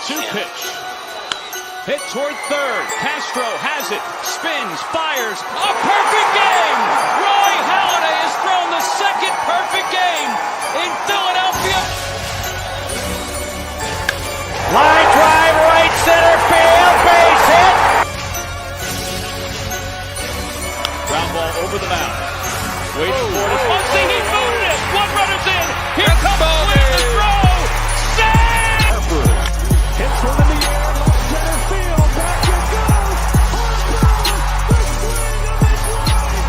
3-2 pitch. Hit toward third. Castro has it. Spins. Fires. A perfect game! Roy Halladay has thrown the second perfect game in Philadelphia. Line drive, right center field, base hit. Ground ball over the mound. Waits for it. Muncy, he booted it. One runner's in. Here comes Flynn, the throw. Save! Hits one in the air, left center field. Back it goes. Harper, the swing of his life.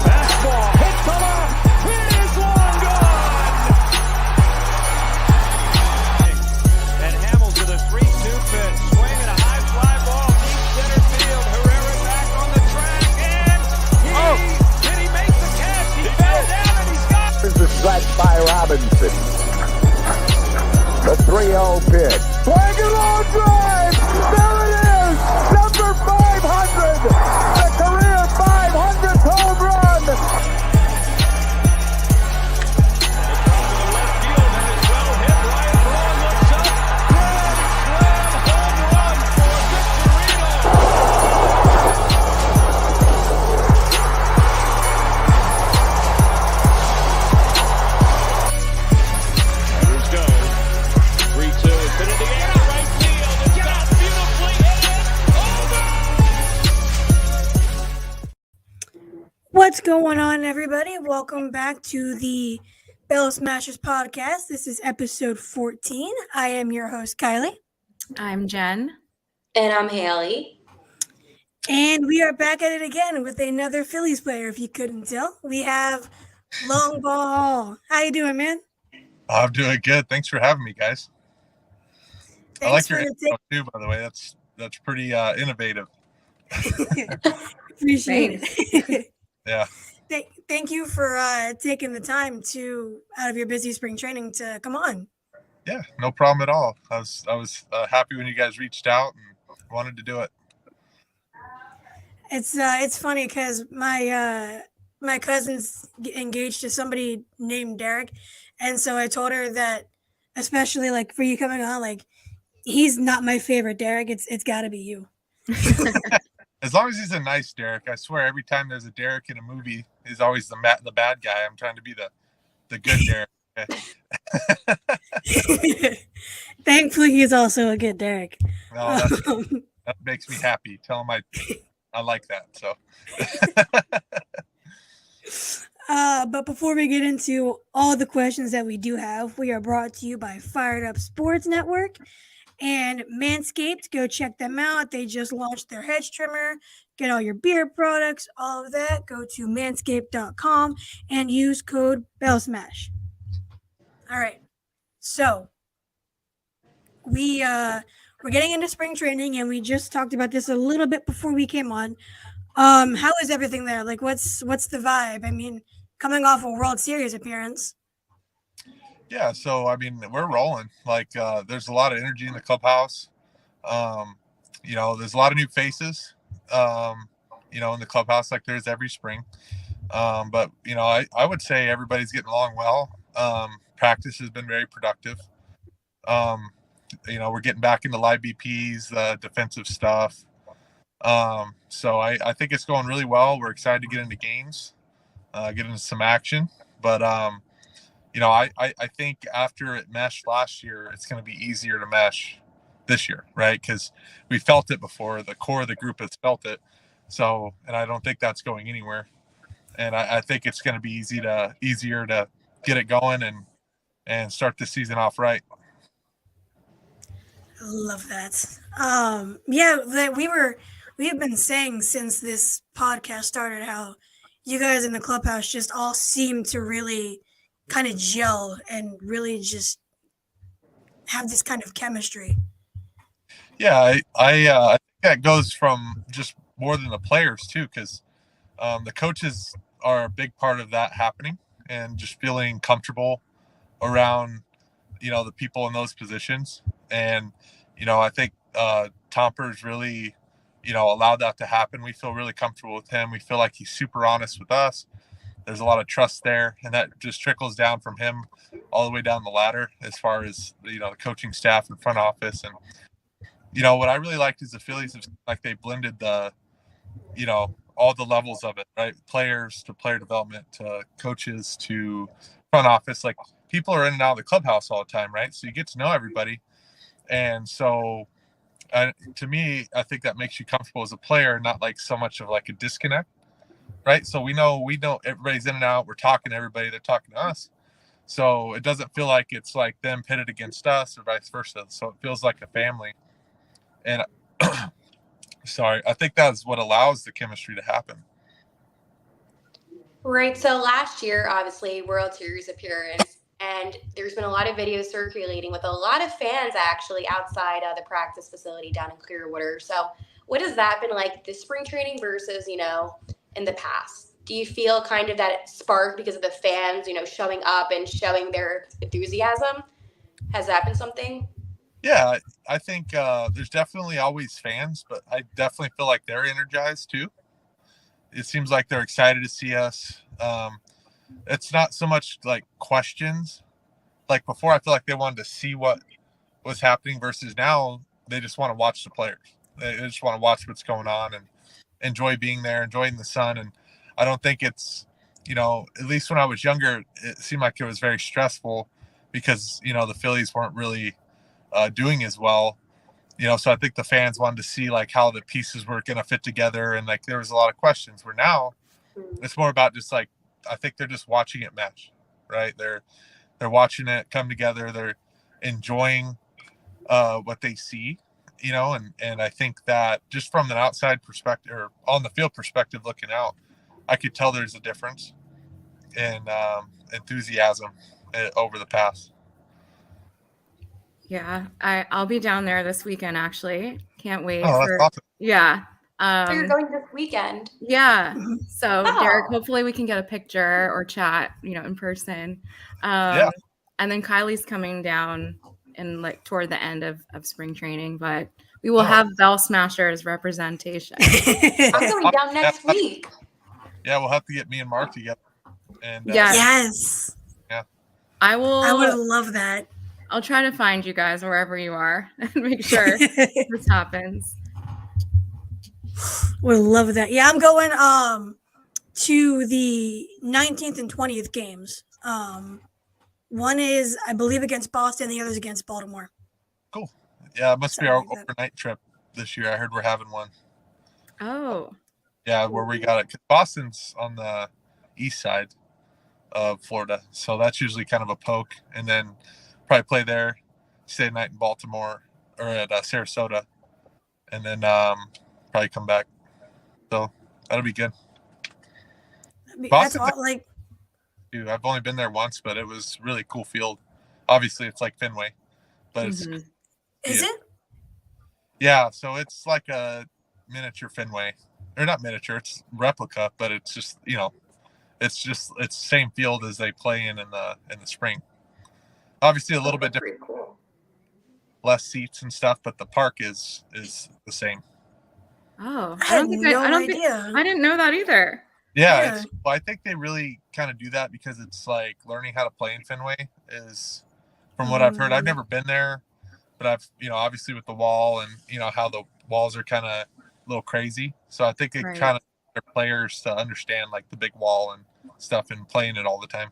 Fastball hit to left. It is long gone. And Hamels with a 3-2 pitch. Swing and a high fly ball, deep center field. Herrera back on the track, and did he make the catch? He fell down and he's got. Here's the strike by Robinson. The 3-0 pitch. Swing and long drive. There it is. Number 500. The career 500th home run. Runners go. 3-2 is hit in the air. Right field. It's got beautifully hit. Over. What's going on, everybody? Welcome back to the Bell Smashers podcast. This is episode 14. I am your host, Kylie, I'm Jen. And I'm Haley. and we are back at it again with another Phillies player. If you couldn't tell, we have Long Ball Hall. How you doing, man? I'm doing good. Thanks for having me, guys. I like your intro too, by the way. That's pretty innovative. Appreciate it. Yeah. Thank you for taking the time out of your busy spring training to come on. Yeah, no problem at all. I was happy when you guys reached out and wanted to do it. It's funny because my cousin's engaged to somebody named Darick, and so I told her that, especially like for you coming on, like he's not my favorite Darick. It's got to be you. As long as he's a nice Darick, I swear every time there's a Darick in a movie, he's always the bad guy. I'm trying to be the good Darick. Thankfully, he's also a good Darick. No, that makes me happy. Tell him I like that. So. But before we get into all the questions that we do have, we are brought to you by Fired Up Sports Network and Manscaped. Go check them out. They just launched their hedge trimmer. Get all your beard products, all of that. Go to manscaped.com and use code BELLSMASH. All right. So we're getting into spring training, and we just talked about this a little bit before we came on. How is everything there? Like, what's the vibe? I mean, coming off a World Series appearance. Yeah, so I mean, we're rolling. Like, there's a lot of energy in the clubhouse. There's a lot of new faces. In the clubhouse, like there's every spring. But I would say everybody's getting along well. Practice has been very productive. We're getting back into live BPs, defensive stuff. So I think it's going really well. We're excited to get into games, get into some action. But, I think after it meshed last year, it's going to be easier to mesh this year, right? Because we felt it before. The core of the group has felt it. So, and I don't think that's going anywhere. And I think it's going to be easier to get it going and start the season off right. I love that. We have been saying since this podcast started how you guys in the clubhouse just all seem to really kind of gel and really just have this kind of chemistry. Yeah, I think that goes from just more than the players too, because the coaches are a big part of that happening and just feeling comfortable around, the people in those positions. And, I think Tomper's really allowed that to happen. We feel really comfortable with him. We feel like he's super honest with us. There's a lot of trust there, and that just trickles down from him all the way down the ladder as far as, the coaching staff and front office. And, what I really liked is the Phillies, like they blended the, all the levels of it, right? Players to player development to coaches to front office. Like people are in and out of the clubhouse all the time, right? So you get to know everybody. And so to me, I think that makes you comfortable as a player, not like so much of like a disconnect, right? So we know everybody's in and out. We're talking to everybody. They're talking to us. So it doesn't feel like it's like them pitted against us or vice versa. So it feels like a family. And sorry, I think that's what allows the chemistry to happen. Right. So last year, obviously, World Series appearance, and there's been a lot of videos circulating with a lot of fans actually outside of the practice facility down in Clearwater. So what has that been like this spring training versus, in the past? Do you feel kind of that spark because of the fans, showing up and showing their enthusiasm? Has that been something? Yeah, I think there's definitely always fans, but I definitely feel like they're energized too. It seems like they're excited to see us. It's not so much like questions. Like before, I feel like they wanted to see what was happening versus now they just want to watch the players. They just want to watch what's going on and enjoy being there, enjoying the sun. And I don't think it's, at least when I was younger, it seemed like it was very stressful because, the Phillies weren't really doing as well. So I think the fans wanted to see like how the pieces were going to fit together. And like, there was a lot of questions where now it's more about just like, I think they're just watching it mesh, right? They're watching it come together. They're enjoying what they see, and I think that just from an outside perspective or on the field perspective, looking out, I could tell there's a difference in enthusiasm over the past. Yeah, I'll be down there this weekend, actually. Can't wait. Oh, that's awesome. Yeah. So you're going this weekend? Yeah. So Oh. Darick, hopefully we can get a picture or chat, in person. Yeah. And then Kylie's coming down in like toward the end of spring training, but we will have Bell Smashers representation. I'm going down next week. Yeah, we'll have to get me and Mark together. And Yes. Yeah. I would love that. I'll try to find you guys wherever you are and make sure this happens. Would love that. Yeah, I'm going to the 19th and 20th games. One is, I believe, against Boston. The other is against Baltimore. Cool. Yeah, it must be our overnight trip this year. I heard we're having one. Oh. Yeah, where we got it. 'Cause Boston's on the east side of Florida, so that's usually kind of a poke. And then probably play there, stay a night in Baltimore or at Sarasota, and then probably come back. So that'll be good. That's all, like. Dude, I've only been there once, but it was really cool field. Obviously, it's like Fenway, but it's Is it? Yeah, so it's like a miniature Fenway, or not miniature, it's replica, but it's just it's same field as they play in the spring. Obviously, a little bit different, cool. Less seats and stuff, but the park is the same. Oh, I had no idea. I didn't know that either. Yeah. I think they really kind of do that because it's like learning how to play in Fenway is, from what I've heard. I've never been there, but I've, obviously with the wall and, how the walls are kind of a little crazy. So I think it kind of their players to understand like the big wall and stuff and playing it all the time.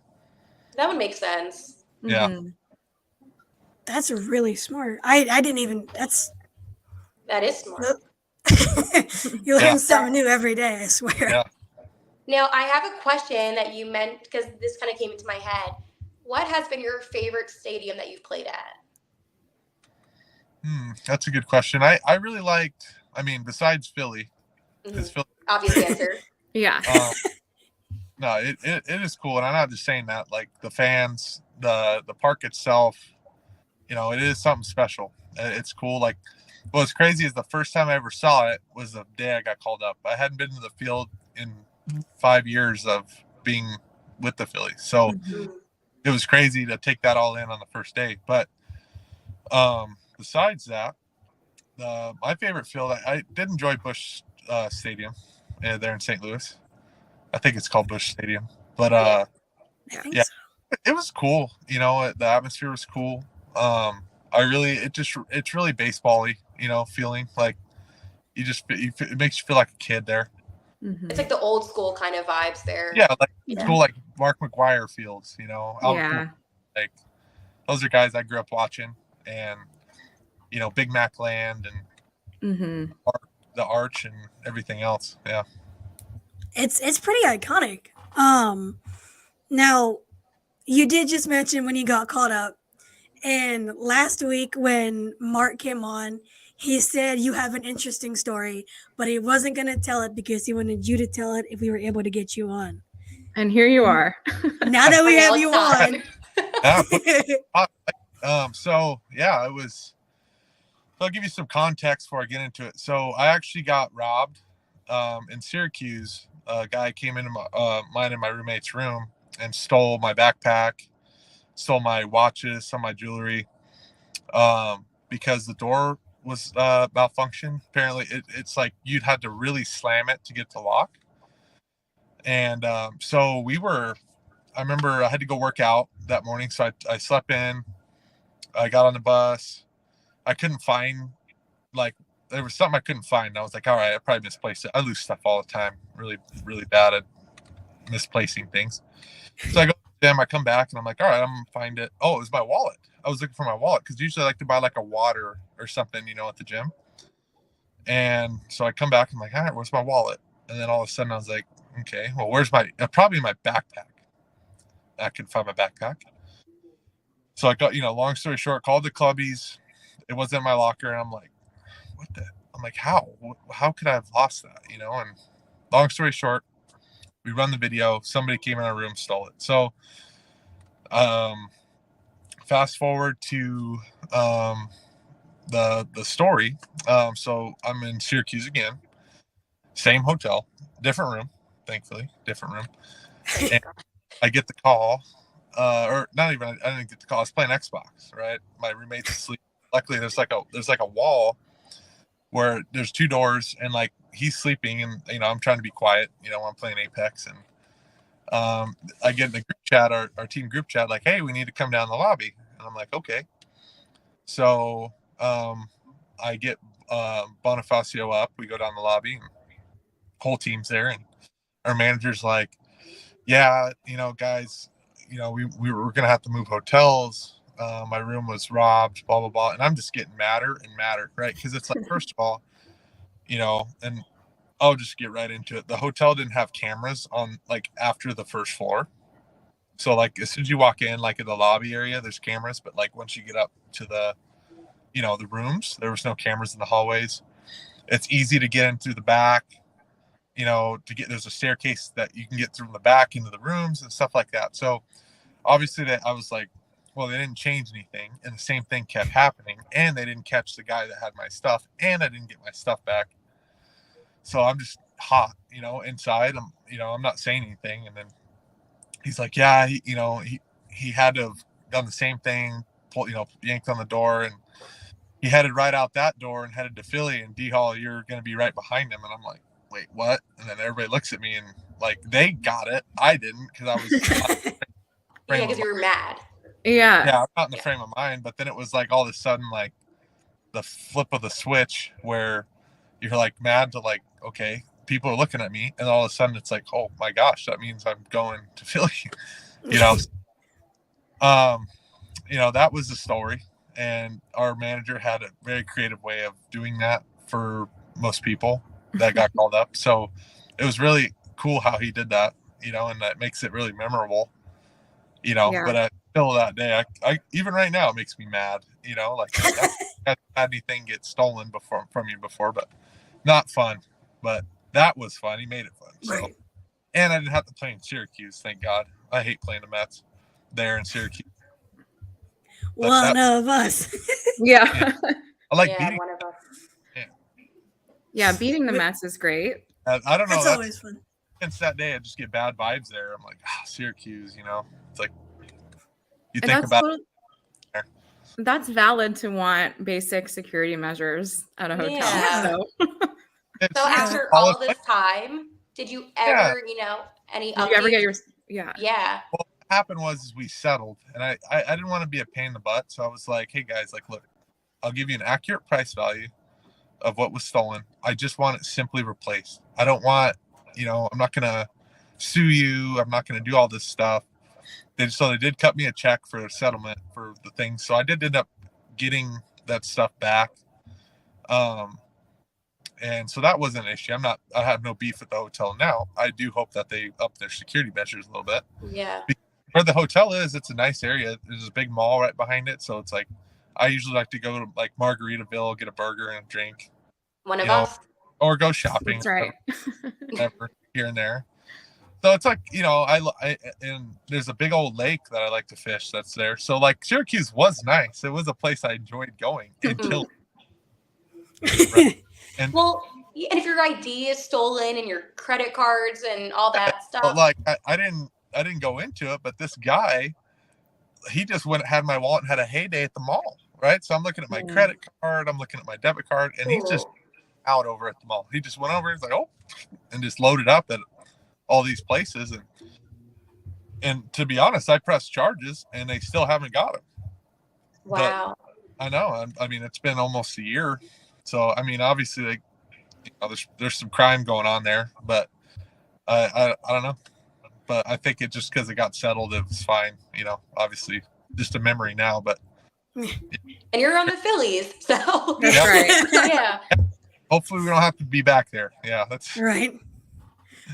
That would make sense. Yeah. Mm-hmm. That's really smart. I didn't even, That is smart. You learn something new every day, I swear. Yeah. Now, I have a question that you meant, because this kind of came into my head. What has been your favorite stadium that you've played at? That's a good question. I really liked, besides Philly, because Philly. Obvious answer. Yeah. No, it is cool. And I'm not just saying that, like the fans, the park itself, it is something special. It's cool. Like, what's crazy is the first time I ever saw it was the day I got called up. I hadn't been to the field in 5 years of being with the Phillies. So it was crazy to take that all in on the first day. But besides that, My favorite field, I did enjoy Busch Stadium there in St. Louis. I think it's called Busch Stadium, but I think yeah, so. it was cool. You know, the atmosphere was cool. It's really baseball-y, you know, feeling like it makes you feel like a kid there. It's like the old school kind of vibes there. Yeah, like Yeah. cool, like Mark McGuire fields, you know. Yeah. Like those are guys I grew up watching, and you know, Big Mac Land and the Arch and everything else. Yeah. It's pretty iconic. Now you did just mention when you got caught up, and last week when Mark came on, he said you have an interesting story, but he wasn't going to tell it because he wanted you to tell it if we were able to get you on. And here you are. Now that we have Let's you talk. on. So yeah, it was. So I'll give you some context before I get into it. So I actually got robbed in Syracuse. A guy came into mine and my roommate's room and stole my backpack, stole my watches, some of my jewelry, because the door was malfunctioned. Apparently, it's like you'd had to really slam it to get to lock. And so I remember I had to go work out that morning. So I slept in, I got on the bus. I couldn't find, like, there was something I couldn't find. I was like, all right, I probably misplaced it. I lose stuff all the time. Really, really bad at misplacing things. So I go to the gym, I come back and I'm like, all right, I'm going to find it. Oh, it was my wallet. I was looking for my wallet because usually I like to buy like a water or something, you know, at the gym. And so I come back and I'm like, all right, where's my wallet? And then all of a sudden I was like, okay, well, where's probably my backpack. I couldn't find my backpack. So I got, long story short, called the clubbies. It wasn't in my locker. And I'm like, what the? I'm like, how could I have lost that? And long story short, we run the video. Somebody came in our room, stole it. So fast forward to the story. So I'm in Syracuse again. Same hotel, different room, thankfully, different room. And I get the call, or not even. I didn't get the call. I was playing Xbox, right? My roommate's asleep. Luckily, there's like a wall where there's two doors, and like he's sleeping, and I'm trying to be quiet. When I'm playing Apex, and I get in the group chat, our team group chat, like, hey, we need to come down the lobby, and I'm like, okay. So I get Bonifacio up. We go down the lobby, and whole team's there, and our manager's like, yeah, guys, we were gonna have to move hotels. My room was robbed, blah blah blah, and I'm just getting madder and madder, right? Because it's like, first of all, and I'll just get right into it. The hotel didn't have cameras on, like, after the first floor, so like as soon as you walk in, like in the lobby area, there's cameras, but like once you get up to the the rooms, there was no cameras in the hallways. It's easy to get in through the back. There's a staircase that you can get through the back into the rooms and stuff like that. So obviously I was like, well, they didn't change anything, and the same thing kept happening, and they didn't catch the guy that had my stuff, and I didn't get my stuff back. So I'm just hot, inside. I'm not saying anything. And then he's like, yeah, he had to have done the same thing, yanked on the door, and he headed right out that door and headed to Philly, and D Hall, you're going to be right behind him. And I'm like, wait, what? And then everybody looks at me and like, they got it. I didn't, because I was yeah, because you were mad. Yeah, I'm not in the frame of mind. But then it was like all of a sudden, like the flip of the switch where you're like mad to like, okay, people are looking at me, and all of a sudden it's like, oh my gosh, that means I'm going to Philly. That was the story. And our manager had a very creative way of doing that for most people that got called up. So it was really cool how he did that, and that makes it really memorable, but I still, that day, I even right now, it makes me mad, like I've had anything get stolen from you before, but not fun. But that was fun. He made it fun. So, Right. And I didn't have to play in Syracuse. Thank God. I hate playing the Mets there in Syracuse. One of us. yeah, I like beating. One of us. yeah. Beating the Mets is great. I don't know. That's always fun. Since that day, I just get bad vibes there. I'm like, Syracuse. It's like you And think that's about. totally, That's valid to want basic security measures at a hotel. Yeah. So It's So it's after all all this time, did you Yeah. ever, any did you ever updates? get your yeah. Yeah. Well, what happened was we settled, and I didn't want to be a pain in the butt, so I was like, hey guys, like, look, I'll give you an accurate price value of what was stolen. I just want it simply replaced. I don't want, I'm not gonna sue you. I'm not gonna do all this stuff. So they did cut me a check for a settlement for the thing. So I did end up getting that stuff back. And so that wasn't an issue. I have no beef with the hotel now. I do hope that they up their security measures a little bit. Yeah. Where the hotel is, it's a nice area. There's a big mall right behind it. So it's like, I usually like to go to like Margaritaville, get a burger and a drink. One of us. Or go shopping. That's right. Whatever, here and there. So it's like, I and there's a big old lake that I like to fish that's there. So like Syracuse was nice. It was a place I enjoyed going until. And Well, and if your ID is stolen and your credit cards and all that stuff. like I didn't go into it, but this guy, he just had my wallet and had a heyday at the mall, right? So I'm looking at my credit card, I'm looking at my debit card, and he's just out over at the mall. He just went over, he's like, oh, and just loaded up at all these places, and to be honest, I pressed charges and they still haven't got him. Wow. But I know. I mean, it's been almost a year, so I mean, obviously, like, there's some crime going on there, but I don't know. But I think it just because it got settled, it was fine. Obviously, just a memory now. But And you're on the Phillies, so That's right. yeah. hopefully, we don't have to be back there. Yeah, that's Right.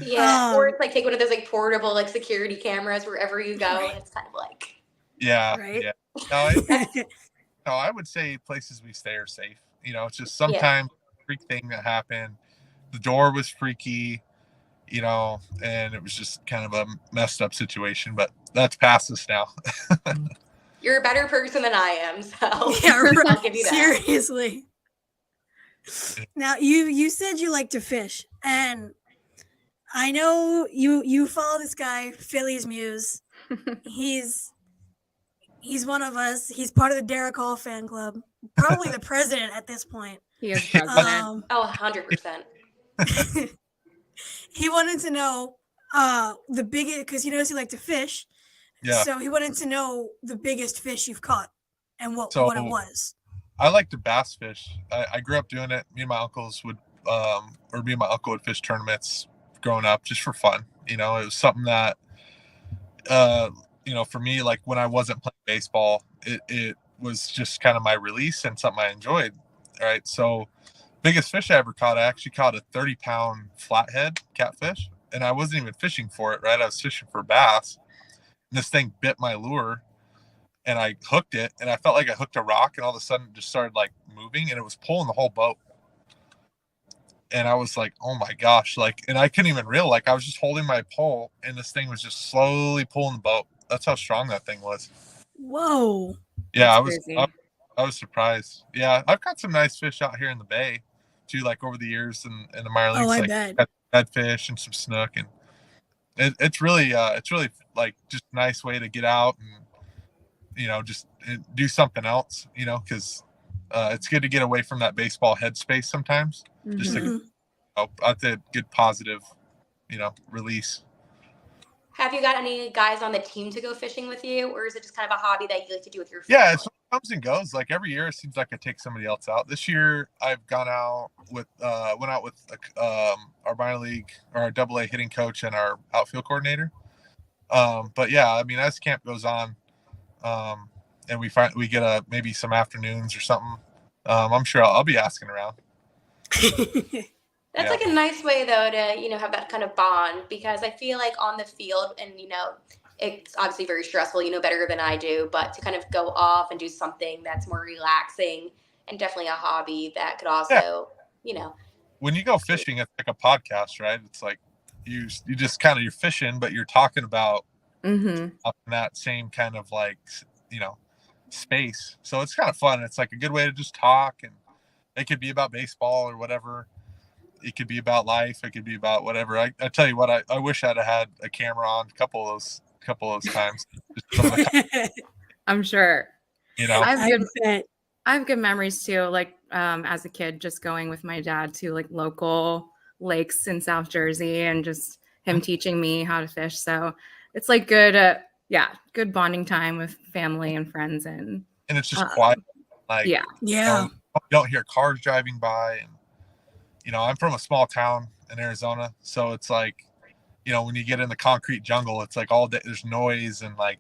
Yeah. Or it's like take one of those like portable like security cameras wherever you go. And it's kind of like yeah, Right. yeah. No, I would say places we stay are safe. It's just sometimes freak thing that happened. The door was freaky, and it was just kind of a messed up situation. But that's past us now. you're a better person than I am, so Yeah, I'll right. give you that. Seriously. Now you said you like to fish, and I know you follow this guy, Phillies Muse. He's one of us. He's part of the Darick Hall fan club. Probably the president at this point. He is president. Oh, 100%. He wanted to know the biggest, because he knows you like to fish. Yeah. So he wanted to know the biggest fish you've caught and what it was. I like to bass fish. I grew up doing it. Me and my uncles would, or me and my uncle would fish tournaments growing up just for fun. It was something that, for me, like when I wasn't playing baseball, it was just kind of my release and something I enjoyed. All right. So biggest fish I ever caught, I actually caught a 30-pound flathead catfish, and I wasn't even fishing for it. Right. I was fishing for bass, and this thing bit my lure. And I hooked it, and I felt like I hooked a rock, and all of a sudden it just started like moving, and it was pulling the whole boat. And I was like, oh my gosh, and I couldn't even reel. Like I was just holding my pole, and this thing was just slowly pulling the boat. That's how strong that thing was. Whoa. Yeah, That's I was surprised. Yeah, I've got some nice fish out here in the bay too, like over the years in the minor leagues. Oh, I like bet. redfish and some snook, and it's really like just a nice way to get out and just do something else, because it's good to get away from that baseball headspace sometimes. Mm-hmm. Just that's a good positive, release. Have you got any guys on the team to go fishing with you, or is it just kind of a hobby that you like to do with your Yeah, family? it comes and goes. Like every year, it seems like I take somebody else out. This year, I've went out with our minor league or our AA hitting coach and our outfield coordinator. But yeah, I mean, as camp goes on, and we get maybe some afternoons or something. I'm sure I'll be asking around. That's like a nice way though to, have that kind of bond, because I feel like on the field and, it's obviously very stressful, better than I do, but to kind of go off and do something that's more relaxing and definitely a hobby that could also, When you go fishing, it's like a podcast, right? It's like you just kind of, you're fishing, but you're talking about up in that same kind of like, space. So it's kind of fun. It's like a good way to just talk, and it could be about baseball or whatever. It could be about life. It could be about whatever. I tell you what, I wish I'd have had a camera on a couple of those times. I'm sure. You know, I have good memories too. Like as a kid, just going with my dad to like local lakes in South Jersey and just him teaching me how to fish. So it's like good, good bonding time with family and friends. And it's just quiet. Like, yeah. You don't hear cars driving by. And, you know, I'm from a small town in Arizona. So it's like, you know, when you get in the concrete jungle, it's like all day, there's noise and like,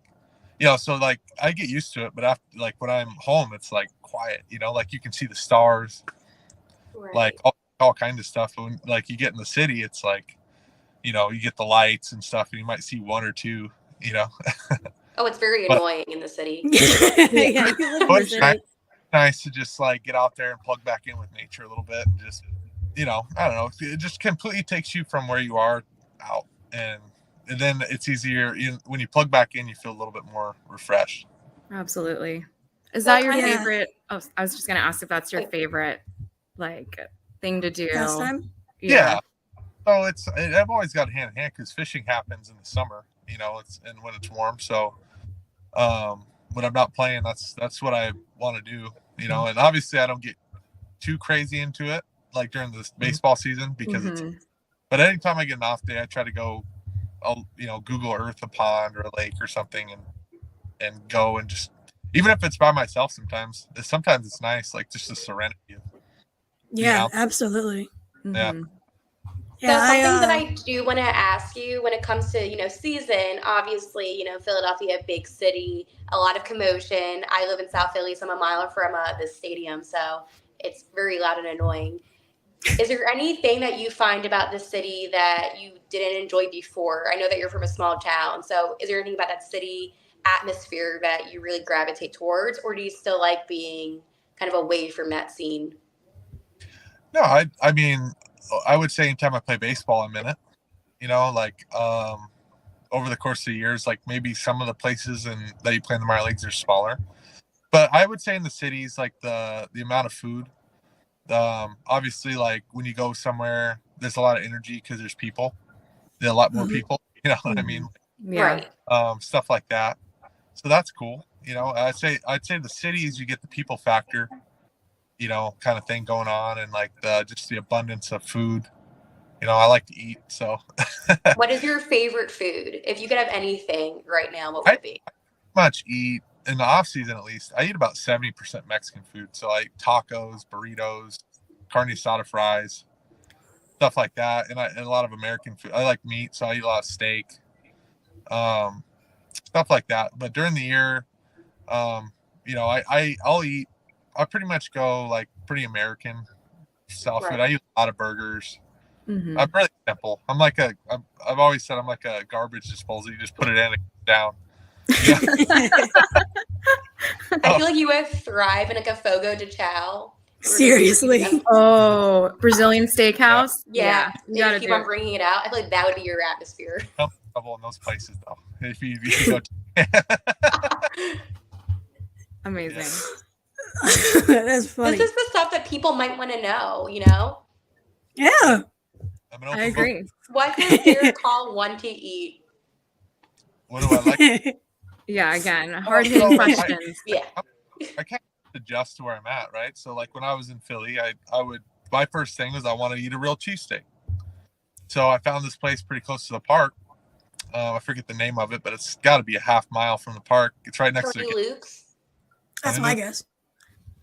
you know, so like I get used to it, but after like when I'm home, it's like quiet, you know, like you can see the stars, like all kinds of stuff. But when like you get in the city, it's like, you know, you get the lights and stuff and you might see one or two, you know. Oh, it's very annoying in the city. Yeah, you live in the city. Nice to just like get out there and plug back in with nature a little bit and just, you know, I don't know, it just completely takes you from where you are out, and then it's easier when you plug back in, you feel a little bit more refreshed. Absolutely. Is that your favorite? Oh, I was just gonna ask if that's your favorite like thing to do. Last time? Yeah. So I've always got hand in hand because fishing happens in the summer, you know, and when it's warm. So when I'm not playing, that's what I want to do, you know. And obviously I don't get too crazy into it like during the baseball season because but anytime I get an off day, I try to go, I'll, you know, Google Earth a pond or a lake or something and go and just, even if it's by myself, sometimes it's nice, like just the serenity of absolutely. Yeah. So something that I do want to ask you when it comes to, you know, season, obviously, you know, Philadelphia, big city, a lot of commotion. I live in South Philly, so I'm a mile from the stadium, so it's very loud and annoying. Is there anything that you find about the city that you didn't enjoy before? I know that you're from a small town, so is there anything about that city atmosphere that you really gravitate towards, or do you still like being kind of away from that scene? No, I mean, I would say anytime I play baseball, I'm in it. You know, like over the course of the years, like maybe some of the places that you play in the minor leagues are smaller, but I would say in the cities, like the amount of food. Obviously, like when you go somewhere, there's a lot of energy because there's people. There's a lot more people. You know what I mean? Yeah. Stuff like that. So that's cool. You know, I'd say the cities, you get the people factor, you know, kind of thing going on, and like just the abundance of food. You know, I like to eat. So, what is your favorite food? If you could have anything right now, what would it be? Much eat. In the off season, at least, I eat about 70% Mexican food. So like tacos, burritos, carne asada fries, stuff like that. And a lot of American food. I like meat, so I eat a lot of steak, stuff like that. But during the year, you know, I'll pretty much go like pretty American style food. I eat a lot of burgers. I'm really simple. I've always said I'm like a garbage disposal. You just put it in and it's down. Yeah. I feel like you would thrive in like a Fogo de Chao. Seriously. Oh, Brazilian steakhouse. Yeah. You gotta keep on bringing it out. I feel like that would be your atmosphere. No trouble in those places though. If you go Amazing. That's funny. This is the stuff that people might want to know, you know? Yeah. I agree. What does Darick Hall want to eat? What do I like? Yeah, again, hard-hitting questions. I can't adjust to where I'm at, right? So like when I was in Philly, my first thing was I want to eat a real cheesesteak. So I found this place pretty close to the park. I forget the name of it, but it's got to be a half mile from the park. It's right next to Luke's. That's my guess.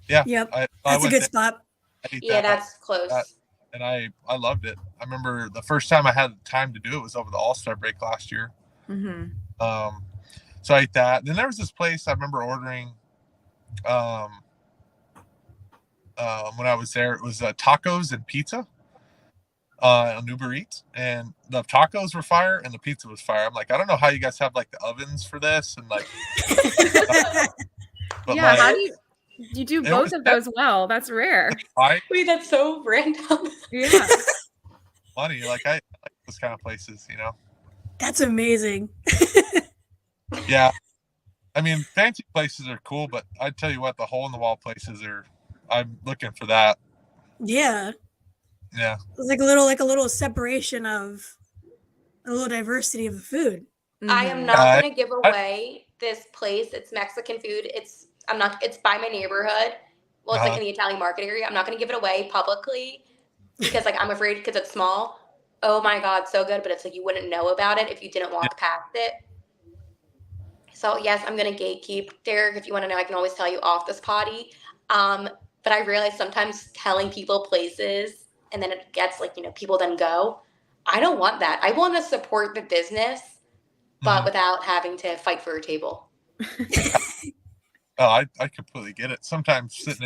Yeah. Yep. That's a good spot. Yeah, that's close. And I loved it. I remember the first time I had time to do it was over the All-Star break last year. So I ate that. Then there was this place I remember ordering when I was there. It was tacos and pizza on Uber Eats, and the tacos were fire and the pizza was fire. I'm like, I don't know how you guys have like the ovens for this and like. But yeah, how do you do both of those well? That's rare. Wait, that's so random. Yeah. Funny, like I like those kind of places, you know. That's amazing. Yeah. I mean, fancy places are cool, but I tell you what, the hole in the wall places I'm looking for that. Yeah. Yeah. It's like a little separation of a little diversity of the food. I am not going to give away this place. It's Mexican food. It's It's by my neighborhood. Well, it's like in the Italian market area. I'm not going to give it away publicly because like I'm afraid because it's small. Oh my God, so good. But it's like you wouldn't know about it if you didn't walk past it. So yes, I'm going to gatekeep. Darick, if you want to know, I can always tell you off this potty. But I realize sometimes telling people places and then it gets like, people then go. I don't want that. I want to support the business, but without having to fight for a table. Oh, I completely get it. Sometimes sitting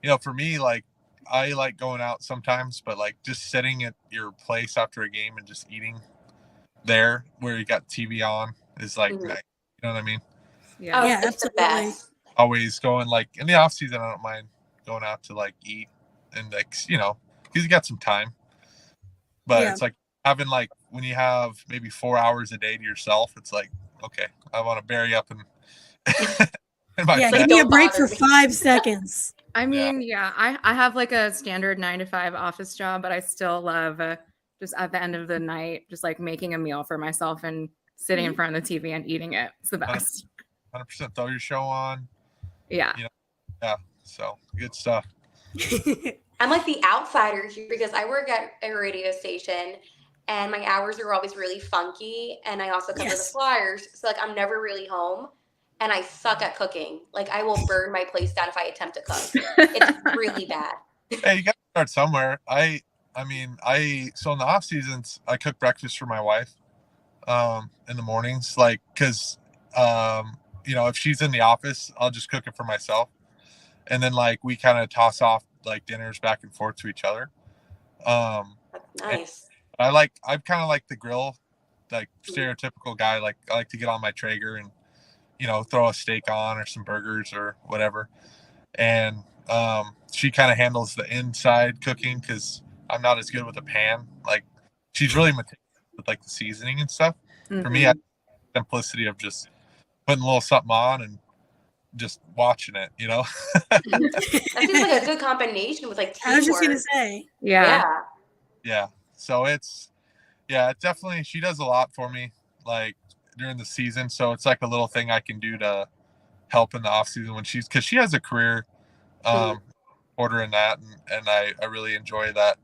in, for me, like I like going out sometimes, but like just sitting at your place after a game and just eating there where you got TV on is like nice. You know what I mean? Yeah. Oh, Yeah, it's the absolutely. best. Always going like in the off season, I don't mind going out to like eat and like, because you got some time. But it's like having like when you have maybe 4 hours a day to yourself, it's like, okay, I want to bury up and give me a break for 5 seconds. I mean, I have like a standard 9 to 5 office job, but I still love just at the end of the night, just like making a meal for myself and sitting in front of the TV and eating it. It's the best. 100% throw your show on. Yeah. So good stuff. I'm like the outsider here because I work at a radio station and my hours are always really funky. And I also cover the Flyers. So like I'm never really home and I suck at cooking. Like I will burn my place down if I attempt to cook. It's really bad. Hey, you got to start somewhere. So in the off seasons, I cook breakfast for my wife in the mornings, like, cause if she's in the office, I'll just cook it for myself. And then like we kind of toss off like dinners back and forth to each other. Nice. I'm kind of like the grill, like stereotypical guy. Like I like to get on my Traeger and, throw a steak on or some burgers or whatever. And she kind of handles the inside cooking because I'm not as good with a pan. Like she's really meticulous with like the seasoning and stuff. For me, I simplicity of just putting a little something on and just watching it, That seems like a good combination with like teamwork. I was just gonna say. Yeah. So it's definitely, she does a lot for me like during the season. So it's like a little thing I can do to help in the off season because she has a career ordering that. And I really enjoy that,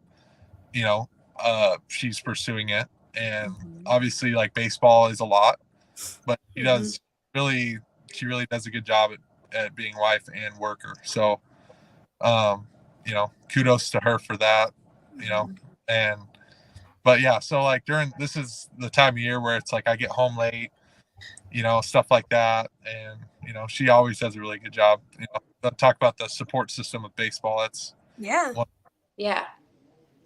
she's pursuing it. And obviously like baseball is a lot, but she really does a good job at being wife and worker. So, kudos to her for that, so like this is the time of year where it's like I get home late, stuff like that. And, she always does a really good job. Talk about the support system of baseball. It's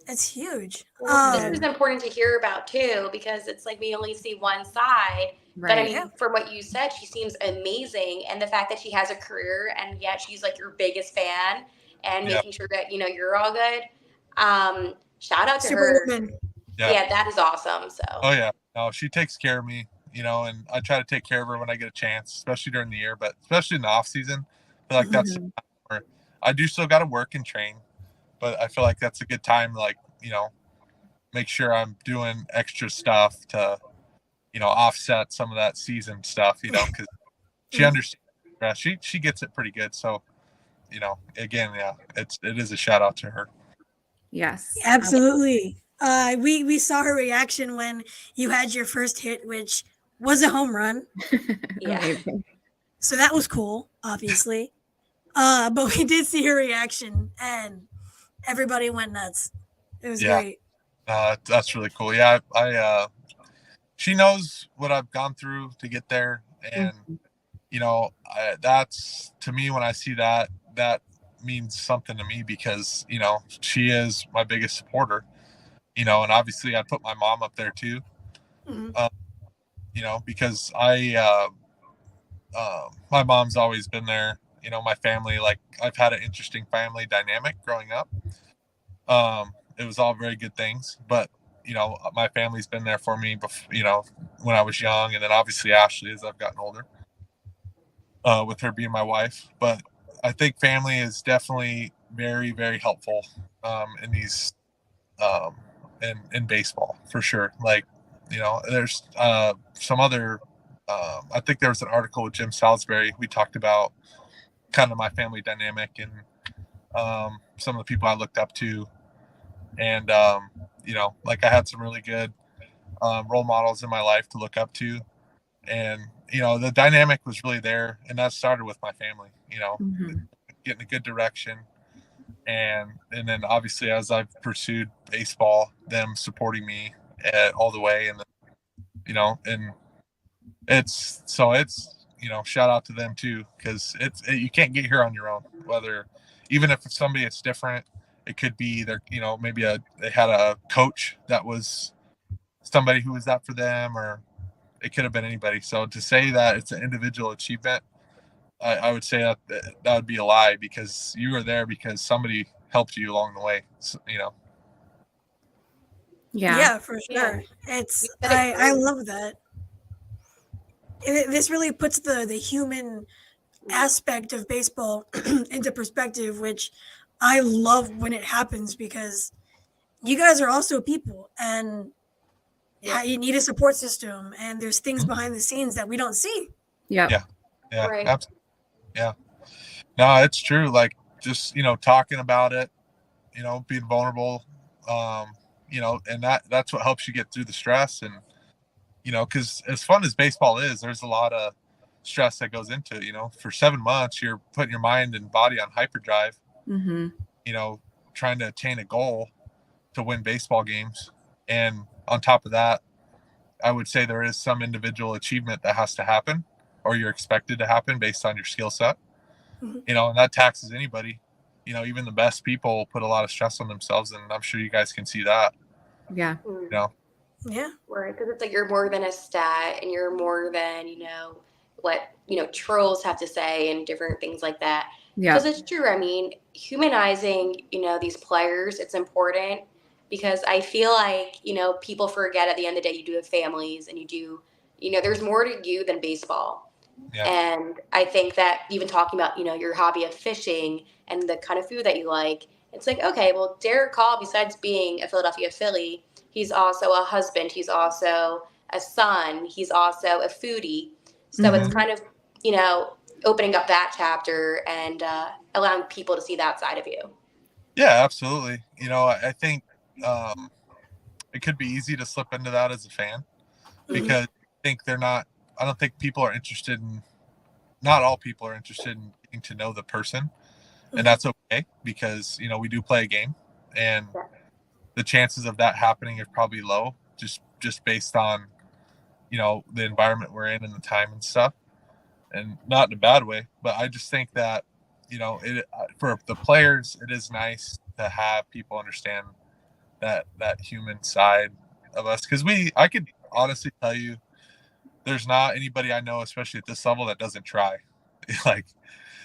it's huge. This is important to hear about too, because it's like we only see one side. Right. But I mean, from what you said, she seems amazing. And the fact that she has a career and yet she's like your biggest fan and making sure that, you're all good. Shout out to her. Yeah, that is awesome. So. Oh, yeah. No, she takes care of me, and I try to take care of her when I get a chance, especially during the year, but especially in the off season. I feel like that's where I do still got to work and train, but I feel like that's a good time, like, make sure I'm doing extra stuff to, offset some of that season stuff, because she understands. She gets it pretty good. So, again, it is a shout out to her. Yes, absolutely. We saw her reaction when you had your first hit, which was a home run. So that was cool, obviously. But we did see her reaction and everybody went nuts. It was great. That's really cool. Yeah. I she knows what I've gone through to get there. And, that's to me, when I see that means something to me because, she is my biggest supporter, and obviously I put my mom up there too, because my mom's always been there, my family, like I've had an interesting family dynamic growing up. It was all very good things, but my family's been there for me before, when I was young, and then obviously Ashley as I've gotten older, with her being my wife. But I think family is definitely very, very helpful in these in baseball for sure. Like, there's some other I think there was an article with Jim Salisbury. We talked about kind of my family dynamic and some of the people I looked up to. And, like I had some really good role models in my life to look up to. And, the dynamic was really there. And that started with my family, getting a good direction. And then obviously as I've pursued baseball, them supporting me all the way. And, and it's shout out to them too, because you can't get here on your own, even if it's somebody that's different. It could be either, maybe they had a coach that was somebody who was that for them, or it could have been anybody. So to say that it's an individual achievement, I would say that would be a lie, because you were there because somebody helped you along the way. So, Yeah, for sure. I love that. This really puts the human aspect of baseball into perspective, which I love when it happens, because you guys are also people, and you need a support system, and there's things behind the scenes that we don't see. Yeah. Right. Absolutely. Yeah. No, it's true. Like, just, talking about it, being vulnerable, and that's what helps you get through the stress. And, because as fun as baseball is, there's a lot of stress that goes into it. For 7 months, you're putting your mind and body on hyperdrive, trying to attain a goal to win baseball games. And on top of that, I would say there is some individual achievement that has to happen, or you're expected to happen based on your skill set. And that taxes anybody. Even the best people put a lot of stress on themselves, and I'm sure you guys can see that. Yeah. Yeah. Right, because it's like you're more than a stat, and you're more than, what, trolls have to say and different things like that. Yeah. Because it's true. I mean, humanizing, these players, it's important, because I feel like, people forget at the end of the day, you do have families, and you do, there's more to you than baseball. Yeah. And I think that even talking about, your hobby of fishing and the kind of food that you like, it's like, okay, well, Darick Hall, besides being a Philadelphia Philly, he's also a husband. He's also a son. He's also a foodie. So it's kind of, opening up that chapter and allowing people to see that side of you. Yeah, absolutely. I think it could be easy to slip into that as a fan, because I don't think people are interested in, not all people are interested in getting to know the person. And that's okay, because, we do play a game, and the chances of that happening are probably low, just based on, the environment we're in and the time and stuff, and not in a bad way. But I just think that, for the players, it is nice to have people understand that human side of us. Because I could honestly tell you, there's not anybody I know, especially at this level, that doesn't try. Like,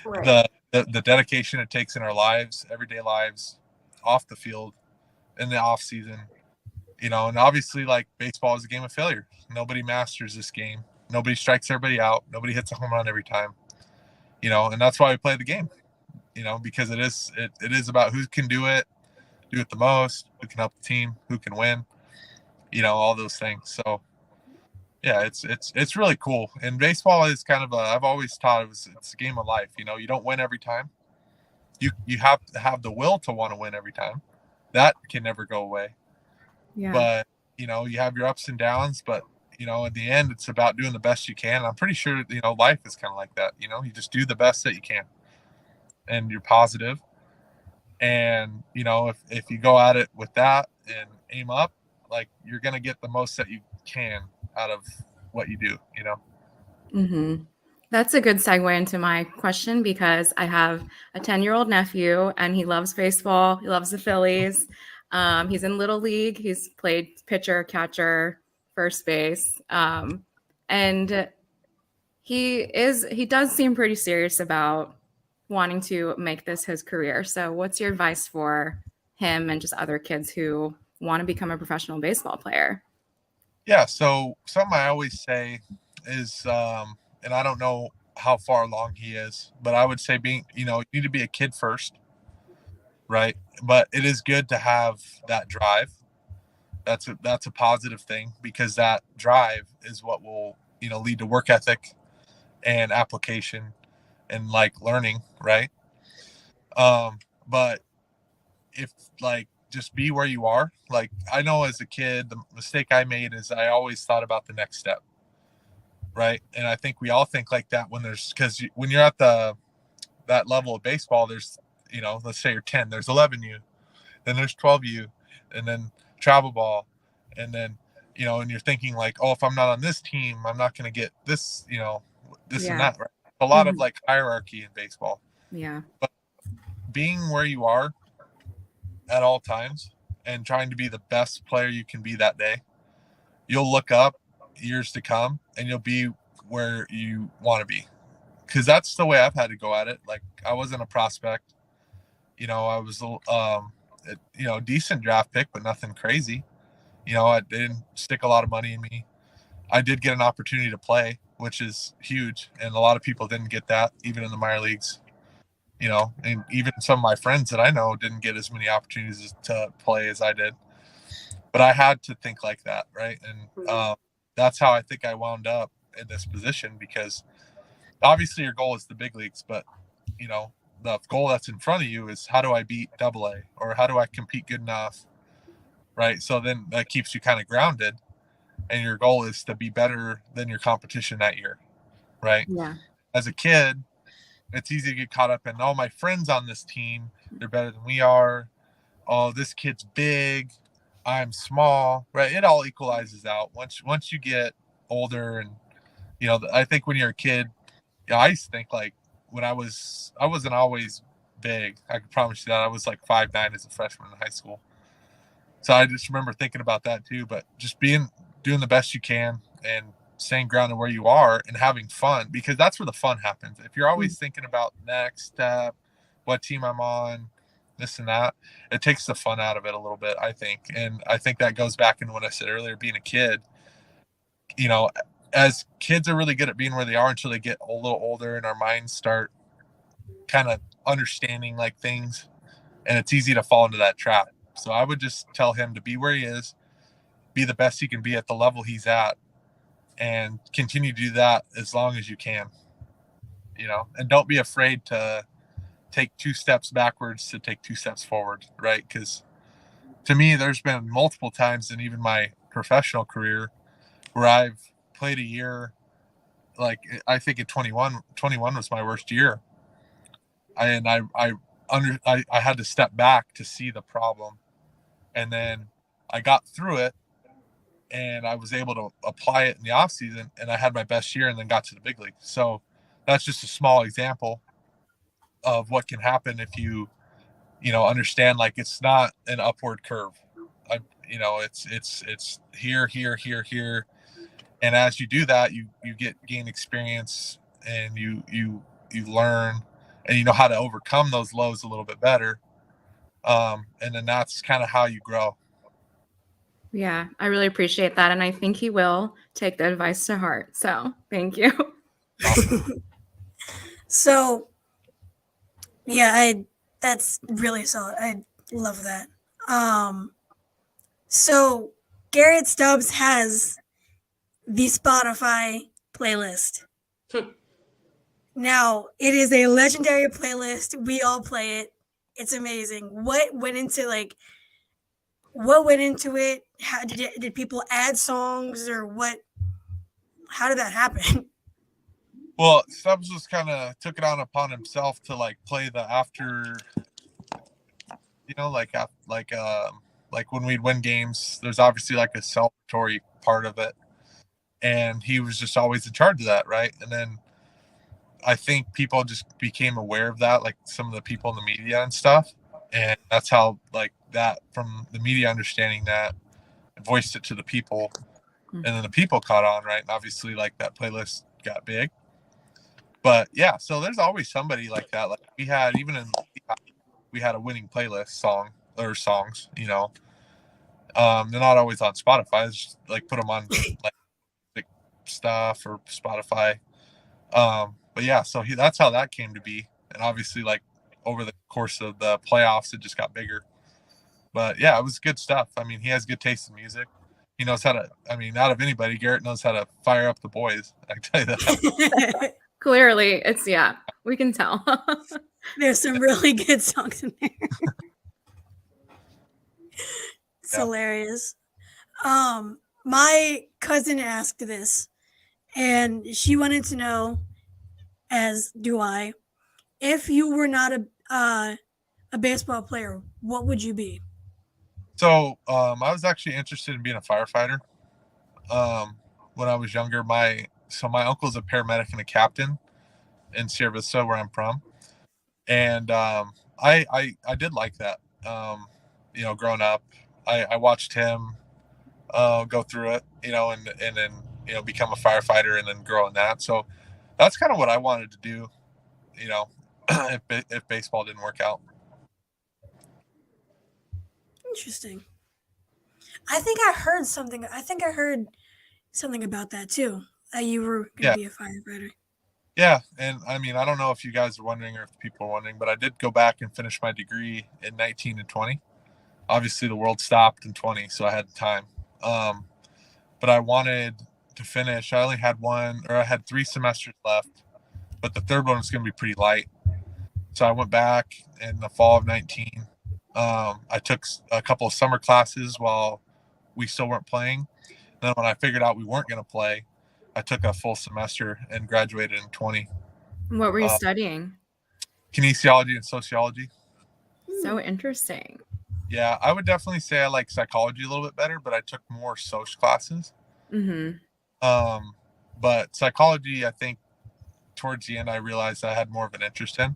Right. the dedication it takes in our lives, everyday lives, off the field, in the off season, and obviously, like, baseball is a game of failure. Nobody masters this game. Nobody strikes everybody out. Nobody hits a home run every time, and that's why we play the game, because it is about who can do it the most, who can help the team, who can win, all those things. So yeah, it's really cool. And baseball is kind of I've always thought it's a game of life. You don't win every time. You have to have the will to want to win every time. That can never go away. Yeah. But, you have your ups and downs, but, at the end, it's about doing the best you can. I'm pretty sure, life is kind of like that. You just do the best that you can, and you're positive. And, if you go at it with that and aim up, like, you're going to get the most that you can out of what you do, That's a good segue into my question, because I have a 10-year-old nephew, and he loves baseball. He loves the Phillies. He's in Little League. He's played pitcher, catcher, first base. And he does seem pretty serious about wanting to make this his career. So what's your advice for him and just other kids who want to become a professional baseball player? Yeah. So something I always say is, and I don't know how far along he is, but I would say you need to be a kid first, right? But it is good to have that drive. That's a positive thing, because that drive is what will, lead to work ethic and application, and like learning, right? But if like just be where you are. Like I know as a kid, the mistake I made is I always thought about the next step, right? And I think we all think like that when because when you're at that level of baseball, there's, let's say you're 10, there's 11U, then there's 12U, and then travel ball, and then and you're thinking like, oh, if I'm not on this team, I'm not going to get this, this and that, right? A lot of like hierarchy in baseball. Yeah. But being where you are at all times and trying to be the best player you can be that day, you'll look up years to come and you'll be where you want to be. Because that's the way I've had to go at it. Like I wasn't a prospect, I was decent draft pick, but nothing crazy. I didn't stick a lot of money in me. I did get an opportunity to play, which is huge, and a lot of people didn't get that, even in the minor leagues. And even some of my friends that I know didn't get as many opportunities to play as I did. But I had to think like that, right? And that's how I think I wound up in this position, because obviously your goal is the big leagues, but the goal that's in front of you is how do I beat AA, or how do I compete good enough, right? So then that keeps you kind of grounded, and your goal is to be better than your competition that year, right? Yeah. As a kid, it's easy to get caught up in, oh, my friends on this team, they're better than we are. Oh, this kid's big, I'm small, right? It all equalizes out once you get older. And I think when you're a kid, I used to think like when I wasn't always big. I can promise you that. I was like 5'9" as a freshman in high school. So I just remember thinking about that too. But just doing the best you can and staying grounded where you are and having fun, because that's where the fun happens. If you're always thinking about next step, what team I'm on, this and that, it takes the fun out of it a little bit, I think. And I think that goes back into what I said earlier, being a kid. As kids are really good at being where they are until they get a little older and our minds start kind of understanding like things, and it's easy to fall into that trap. So I would just tell him to be where he is, be the best he can be at the level he's at, and continue to do that as long as you can, and don't be afraid to take 2 steps backwards to take 2 steps forward, right? Because to me, there's been multiple times in even my professional career where I've played a year, like I think in 21 was my worst year. I had to step back to see the problem, and then I got through it, and I was able to apply it in the off season, and I had my best year and then got to the big league. So that's just a small example of what can happen if you understand, like, it's not an upward curve. It's here. And as you do that, you gain experience, and you learn, and you know how to overcome those lows a little bit better. And then that's kind of how you grow. Yeah, I really appreciate that. And I think he will take the advice to heart. So thank you. So, yeah, that's really solid. I love that. So Garrett Stubbs has the Spotify playlist. Now, it is a legendary playlist. We all play it. It's amazing. What went into it? How did people add songs, or what? How did that happen? Well, Stubbs was kind of took it on upon himself to like play the after, like when we'd win games, there's obviously like a celebratory part of it, and he was just always in charge of that, right? And then I think people just became aware of that, like some of the people in the media and stuff, and that's how like that from the media understanding that, voiced it to the people, and then the people caught on, right? And obviously, like that playlist got big. But yeah, so there's always somebody like that. Like we had a winning playlist song or songs, they're not always on Spotify. It's just like put them on like stuff or Spotify. But yeah, so that's how that came to be. And obviously, like over the course of the playoffs, it just got bigger. But yeah, it was good stuff. I mean, he has good taste in music. He knows how to, out of anybody, Garrett knows how to fire up the boys. I can tell you that. Clearly, it's, yeah. We can tell. There's some really good songs in there. It's hilarious. My cousin asked this, and she wanted to know, as do I, if you were not a baseball player, what would you be? So I was actually interested in being a firefighter. When I was younger, my uncle's a paramedic and a captain in Sierra Vista, where I'm from, and I did like that. Growing up, I watched him go through it, and then become a firefighter and then grow in that. So that's kind of what I wanted to do, if baseball didn't work out. Interesting. I think I heard something. About that too. That you were going to be a firefighter. Yeah, and I mean, I don't know if you guys are wondering or if people are wondering, but I did go back and finish my degree in 19 and 20. Obviously, the world stopped in 20, so I had time. But I wanted to finish. I only had I had 3 semesters left, but the third one was going to be pretty light. So I went back in the fall of 19. I took a couple of summer classes while we still weren't playing. And then when I figured out we weren't going to play, I took a full semester and graduated in 20. What were you studying? Kinesiology and sociology. So interesting. Yeah, I would definitely say I like psychology a little bit better, but I took more social classes. Mm-hmm. But psychology, I think towards the end, I realized I had more of an interest in.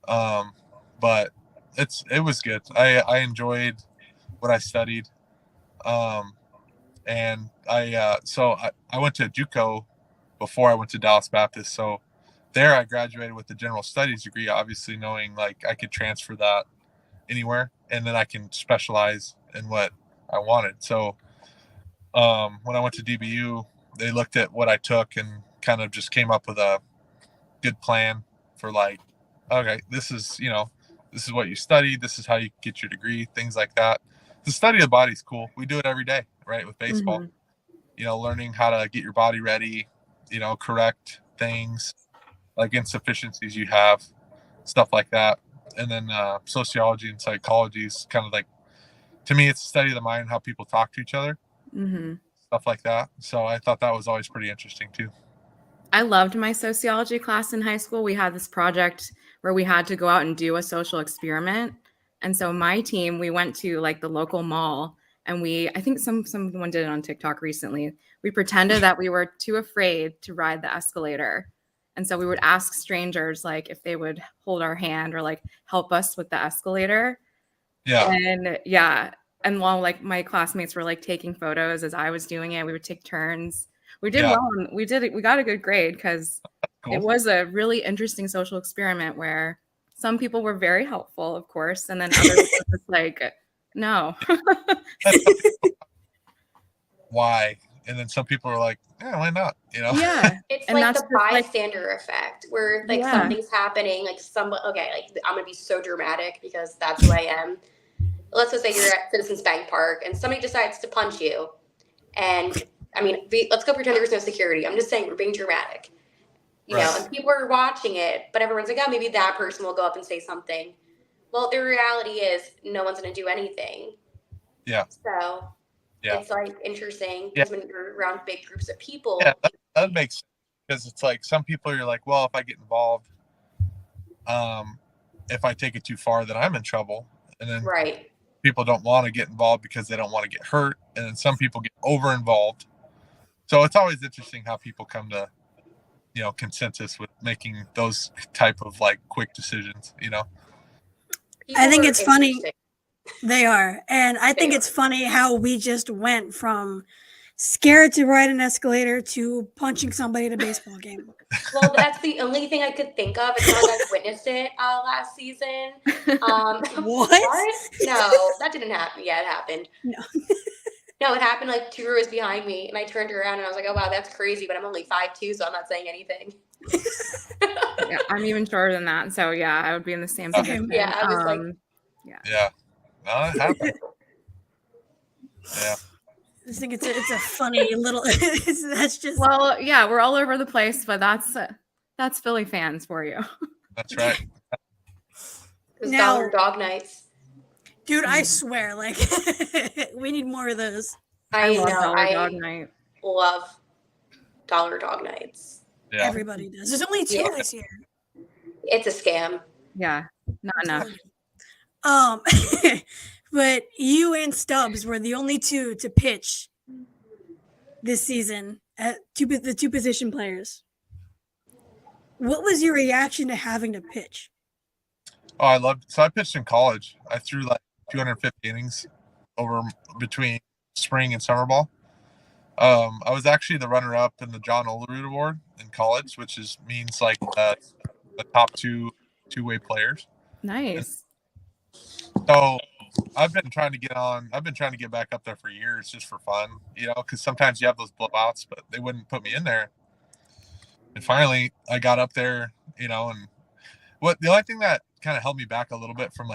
But it was good. I enjoyed what I studied. And I went to JUCO before I went to Dallas Baptist. So there I graduated with the general studies degree, obviously knowing like I could transfer that anywhere and then I can specialize in what I wanted. So when I went to DBU, they looked at what I took and kind of just came up with a good plan for like, okay, this is what you study. This is how you get your degree, things like that. The study of the body is cool. We do it every day, right? With baseball, learning how to get your body ready, correct things like insufficiencies you have, stuff like that. And then sociology and psychology is kind of like, to me, it's a study of the mind, how people talk to each other, stuff like that. So I thought that was always pretty interesting too. I loved my sociology class in high school. We had this project where we had to go out and do a social experiment. And so my team, we went to like the local mall and I think someone did it on TikTok recently. We pretended that we were too afraid to ride the escalator. And so we would ask strangers like if they would hold our hand or like help us with the escalator. Yeah. And while like my classmates were like taking photos as I was doing it, we would take turns. We did well. And we got a good grade because it was a really interesting social experiment where some people were very helpful, of course, and then others were just like, no. Why? And then some people are like, yeah, why not? Yeah. It's and like the bystander effect where like something's happening, like I'm gonna be so dramatic because that's who I am. Let's just say you're at Citizens Bank Park and somebody decides to punch you. And I mean, let's go pretend there's no security. I'm just saying we're being dramatic. You know, and people are watching it, but everyone's like, oh, maybe that person will go up and say something. Well, the reality is no one's going to do anything. Yeah. So it's like interesting because when you're around big groups of people. Yeah, that makes sense because it's like some people you're like, well, if I get involved, if I take it too far, then I'm in trouble. And then people don't want to get involved because they don't want to get hurt. And then some people get over involved. So it's always interesting how people come to consensus with making those type of like quick decisions, I think it's funny. They are. And I think it's funny how we just went from scared to ride an escalator to punching somebody at a baseball game. Well, that's the only thing I could think of. It's not like I witnessed it last season. What? No, that didn't happen. Yeah, it happened. No, it happened like 2 rows behind me, and I turned around and I was like, "Oh wow, that's crazy!" But I'm only 5'2", so I'm not saying anything. Yeah, I'm even shorter than that, so yeah, I would be in the same position. Yeah, I was like, yeah, no, it happened. Yeah, I think it's a funny little. That's just we're all over the place, but that's That's Philly fans for you. That's right. Those Now- dollar dog nights. Dude, I swear, like, we need more of those. I love know. Dollar I Dog Night. love dollar dog nights. Yeah. Everybody does. There's only 2 Yeah. this year. It's a scam. Yeah, not enough. But you and Stubbs were the only 2 to pitch this season at the 2 position players. What was your reaction to having to pitch? Oh, I pitched in college. I threw like 250 innings over between spring and summer ball. I was actually the runner-up in the John Olerud Award in college, which means like the top two-way players. Nice. So I've been trying to get back up there for years just for fun, because sometimes you have those blowouts, but they wouldn't put me in there. And finally I got up there, and the only thing that kind of held me back a little bit from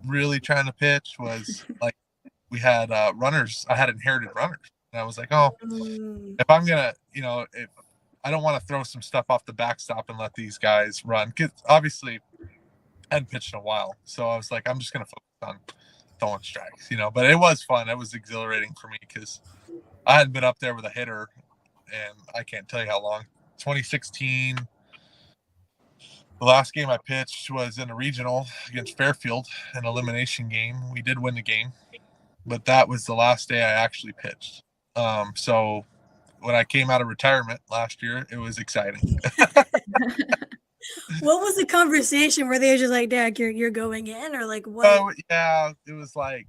really trying to pitch was like we had runners. I had inherited runners. And I was like, if I'm going to, if I don't want to throw some stuff off the backstop and let these guys run, because obviously I hadn't pitched in a while. So I was like, I'm just going to focus on throwing strikes, but it was fun. It was exhilarating for me because I hadn't been up there with a hitter and I can't tell you how long. 2016, the last game I pitched was in a regional against Fairfield, an elimination game. We did win the game, but that was the last day I actually pitched. So when I came out of retirement last year, it was exciting. What was the conversation? Were they just like, Dak, you're going in, or like what? Yeah, it was like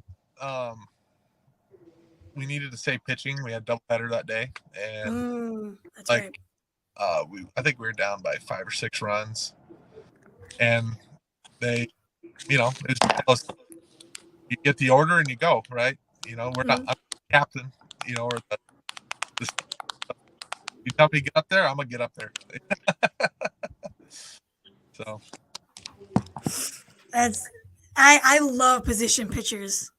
we needed to stay pitching. We had doubleheader that day, and that's right. I think we were down by 5 or 6 runs, and they, it's you get the order and you go, right? We're not. I'm captain. Or you tell me to get up there, I'm gonna get up there. So that's I love position players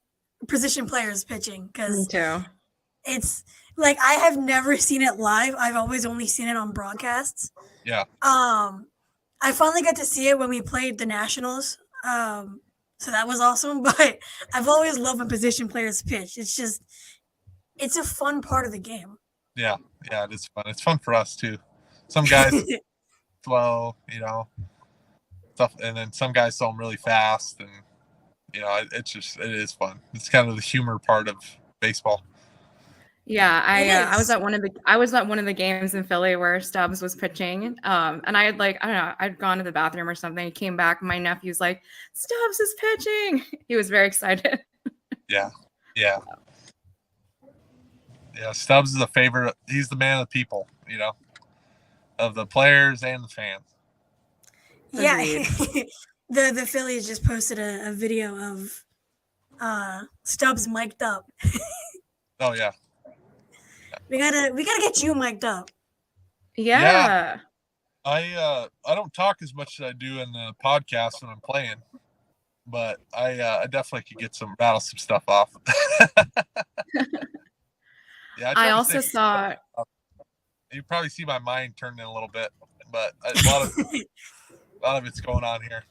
pitching because Me too. it's like I have never seen it live. I've always only seen it on broadcasts. Yeah. I finally got to see it when we played the Nationals. So that was awesome. But I've always loved when position players pitch. It's a fun part of the game. Yeah, it is fun. It's fun for us too. Some guys slow, stuff, and then some guys throw them really fast, and it is fun. It's kind of the humor part of baseball. Yeah, I was at one of the games in Philly where Stubbs was pitching, and I had I'd gone to the bathroom or something. Came back, my nephew's like, Stubbs is pitching. He was very excited. Yeah. Stubbs is a favorite. He's the man of the people, of the players and the fans. Yeah, the Phillies just posted a video of Stubbs mic'd up. Oh yeah. We gotta get you mic'd up. Yeah. I don't talk as much as I do in the podcast when I'm playing, but I definitely could rattle some stuff off. Yeah, I also saw. You probably see my mind turning a little bit, but a lot of it's going on here.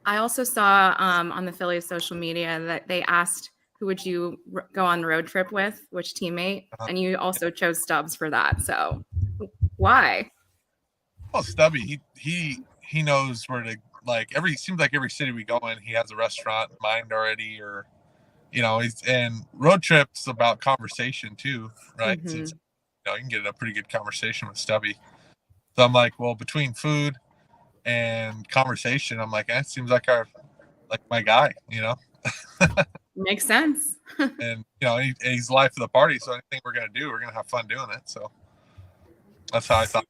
I also saw on the Phillies social media that they asked who would you go on the road trip with, which teammate, and you also chose Stubbs for that. So why? Well, Stubby, he knows where to seems like every city we go in, he has a restaurant in mind already, or and road trips about conversation too, right? Mm-hmm. So you can get a pretty good conversation with Stubby. So I'm like, well, between food and conversation, I'm like, it seems like my guy, Makes sense. And he's the life of the party. So anything we're gonna do, we're gonna have fun doing it. So that's how I thought.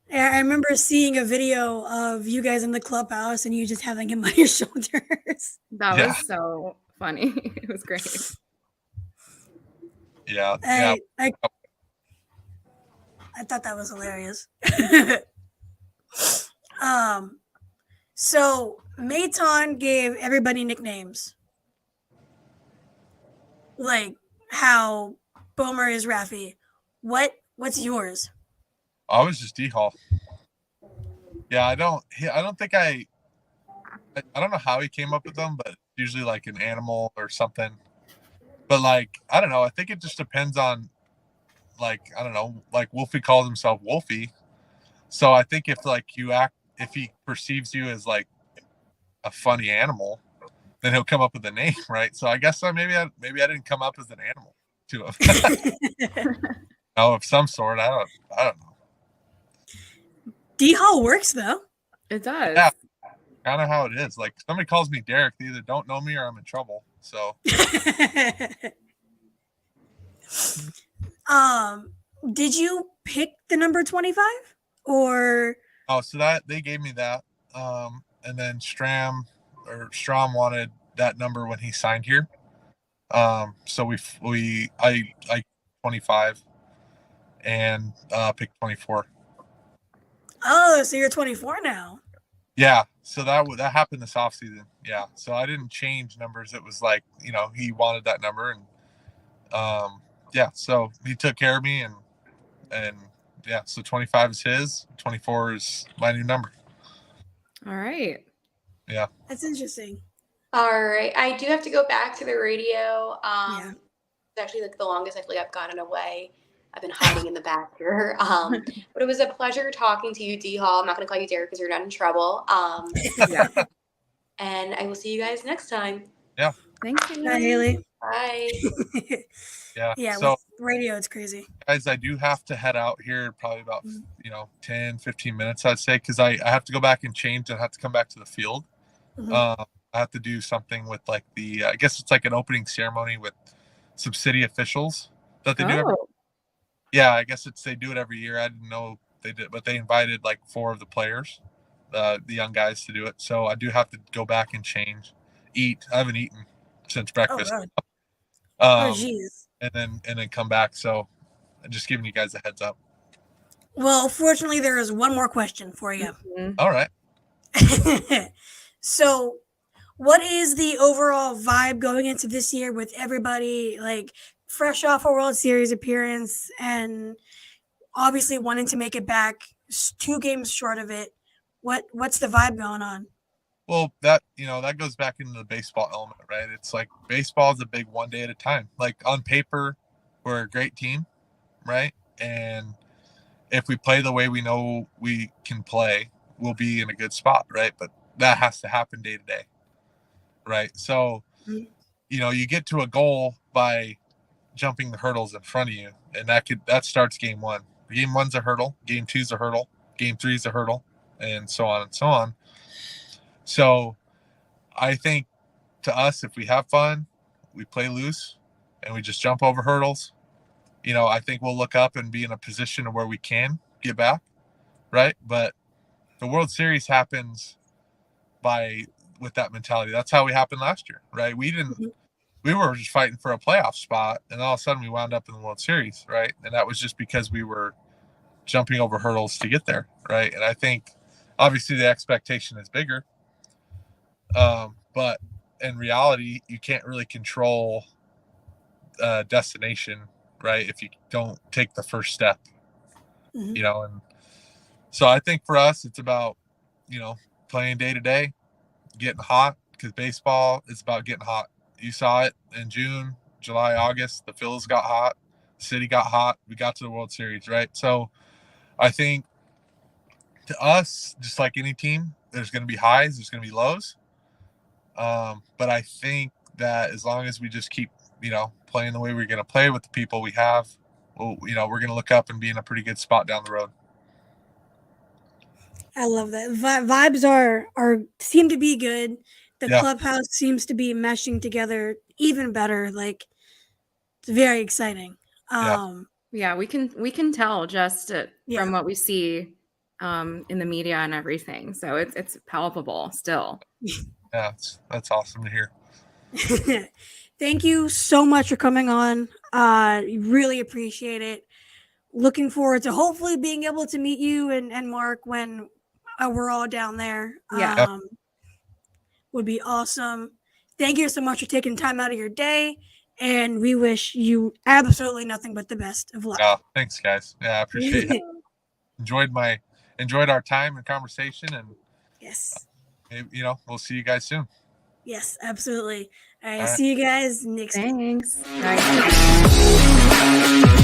Yeah, I remember seeing a video of you guys in the clubhouse and you just having him on your shoulders. That was so funny. It was great. Yeah. I thought that was hilarious. So Mayton gave everybody nicknames. Like how Bomer is Raffy. What What's yours? I was just D Hall. Yeah, I don't think I don't know how he came up with them, but usually like an animal or something. But like, I don't know. I think it just depends on, like, I don't know, like Wolfie calls himself Wolfie. So I think if he perceives you as like a funny animal, then he'll come up with a name, right? So I guess maybe I didn't come up as an animal to him. No, of some sort. I don't know. D Hall works though. It does. Yeah, kind of how it is. Like somebody calls me Darick, they either don't know me or I'm in trouble. So did you pick the number 25 or? Oh, so that they gave me that. And then Strom wanted that number when he signed here. So I 25 and picked 24. Oh, so you're 24 now. Yeah. So that happened this offseason. Yeah. So I didn't change numbers. It was like, he wanted that number, and yeah. So he took care of me, and yeah. So 25 is his. 24 is my new number. All right. Yeah. That's interesting. All right. I do have to go back to the radio. Yeah. It's actually like the longest I feel like I've gotten away. I've been hiding in the back here. But it was a pleasure talking to you, D Hall. I'm not going to call you Darick because you're not in trouble. Yeah. And I will see you guys next time. Yeah. Thanks, Bye, Haley. Bye. Yeah. Yeah. So, With radio, it's crazy. guys, I do have to head out here probably about 10, 15 minutes, I'd say, because I have to go back and change and have to come back to the field. Mhm. I have to do something with like I guess it's like an opening ceremony with some city officials that they do every. Yeah, I guess they do it every year. I didn't know they did, but they invited like 4 of the players, the young guys, to do it. So I do have to go back and change, eat. I haven't eaten since breakfast. Oh, jeez. And then come back. So I'm just giving you guys a heads up. Well, fortunately, there is one more question for you. All right. So, what is the overall vibe going into this year with everybody like fresh off a World Series appearance and obviously wanting to make it back 2 games short of it? What's the vibe going on? Well, that goes back into the baseball element, right? It's like baseball is a big one day at a time. Like on paper, we're a great team, right? And if we play the way we know we can play, we'll be in a good spot, right? But that has to happen day to day, right? So, you get to a goal by jumping the hurdles in front of you, and that starts game 1. Game 1's a hurdle, game 2's a hurdle, game 3's a hurdle, and so on and so on. So I think to us, if we have fun, we play loose, and we just jump over hurdles, I think we'll look up and be in a position where we can get back, right? But the World Series happens with that mentality. That's how we happened last year, right? We were just fighting for a playoff spot, and all of a sudden we wound up in the World Series, right? And that was just because we were jumping over hurdles to get there, right? And I think obviously the expectation is bigger, but in reality, you can't really control destination, right? If you don't take the first step, and so I think for us, it's about, playing day to day, getting hot, because baseball is about getting hot. You saw it in June, July, August. The Phillies got hot. The city got hot. We got to the World Series, right? So I think to us, just like any team, there's going to be highs, there's going to be lows. But I think that as long as we just keep, playing the way we're going to play with the people we have, we're going to look up and be in a pretty good spot down the road. I love that. Vibes seem to be good. The clubhouse seems to be meshing together even better. Like, it's very exciting. Yeah, we can tell just from what we see in the media and everything. So it's palpable still. Yeah, that's awesome to hear. Thank you so much for coming on. Really appreciate it. Looking forward to hopefully being able to meet you and Mark when we're all down there. Would be awesome. Thank you so much for taking time out of your day and we wish you absolutely nothing but the best of luck. Thanks, guys. Yeah, I appreciate it. Enjoyed our time and conversation, and Yes. We'll see you guys soon. Yes, absolutely. All right, All right. see you guys next week. Thanks. Bye.